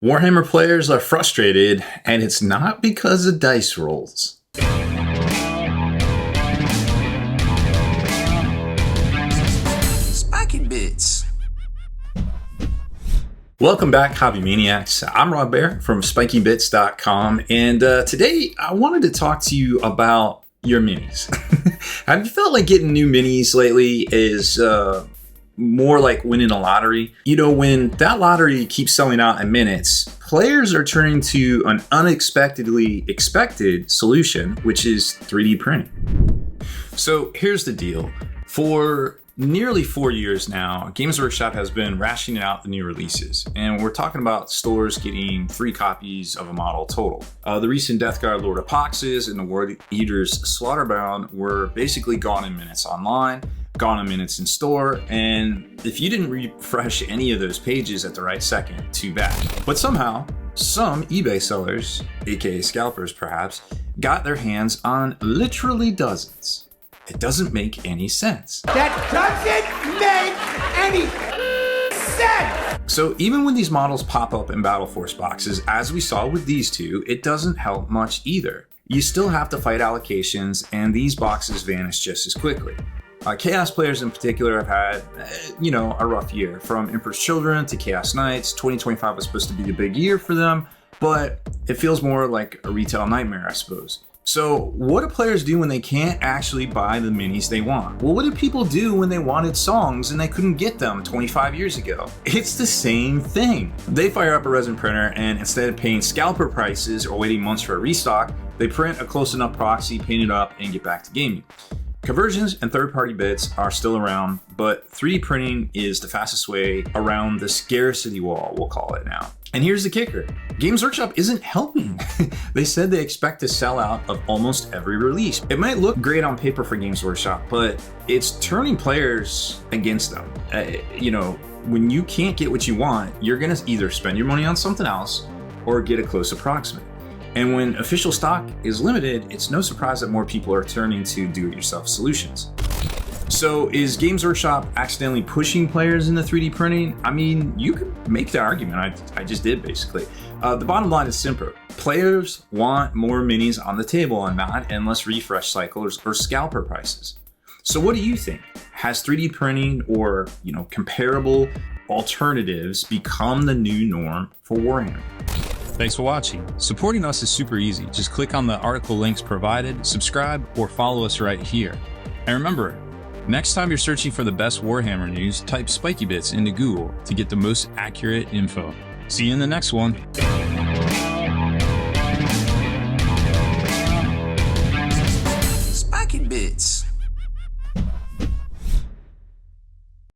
Warhammer players are frustrated, and it's not because of dice rolls. Spiky Bits. Welcome back, Hobby Maniacs. I'm Rob Bear from SpikyBits.com, and today I wanted to talk to you about your minis. Have you felt like getting new minis lately is more like winning a lottery? You know, when that lottery keeps selling out in minutes, players are turning to an unexpectedly expected solution, which is 3D printing. So here's the deal. For nearly 4 years now, Games Workshop has been rationing out the new releases, and we're talking about stores getting 3 copies of a model total. The recent Death Guard Lord of Poxes and the World Eaters Slaughterbound were basically gone in minutes online, gone in minutes in store, and if you didn't refresh any of those pages at the right second, too bad. But somehow, some eBay sellers, aka scalpers perhaps, got their hands on literally dozens. It doesn't make any sense. That doesn't make any sense! So even when these models pop up in Battle Force boxes, as we saw with these two, it doesn't help much either. You still have to fight allocations, and these boxes vanish just as quickly. Chaos players in particular have had, a rough year. From Emperor's Children to Chaos Knights, 2025 was supposed to be the big year for them, but it feels more like a retail nightmare, I suppose. So what do players do when they can't actually buy the minis they want? Well, what did people do when they wanted songs and they couldn't get them 25 years ago? It's the same thing. They fire up a resin printer, and instead of paying scalper prices or waiting months for a restock, they print a close enough proxy, paint it up, and get back to gaming. Conversions and third-party bits are still around, but 3D printing is the fastest way around the scarcity wall, we'll call it now. And here's the kicker. Games Workshop isn't helping. They said they expect to sell out of almost every release. It might look great on paper for Games Workshop, but it's turning players against them. When you can't get what you want, you're gonna either spend your money on something else or get a close approximate. And when official stock is limited, it's no surprise that more people are turning to do-it-yourself solutions. So is Games Workshop accidentally pushing players into 3D printing? I mean, you could make the argument. I just did, basically. The bottom line is simple. Players want more minis on the table and not endless refresh cycles or scalper prices. So what do you think? Has 3D printing or, comparable alternatives become the new norm for Warhammer? Thanks for watching. Supporting us is super easy. Just click on the article links provided, subscribe, or follow us right here. And remember, next time you're searching for the best Warhammer news, type Spiky Bits into Google to get the most accurate info. See you in the next one. Spiky Bits.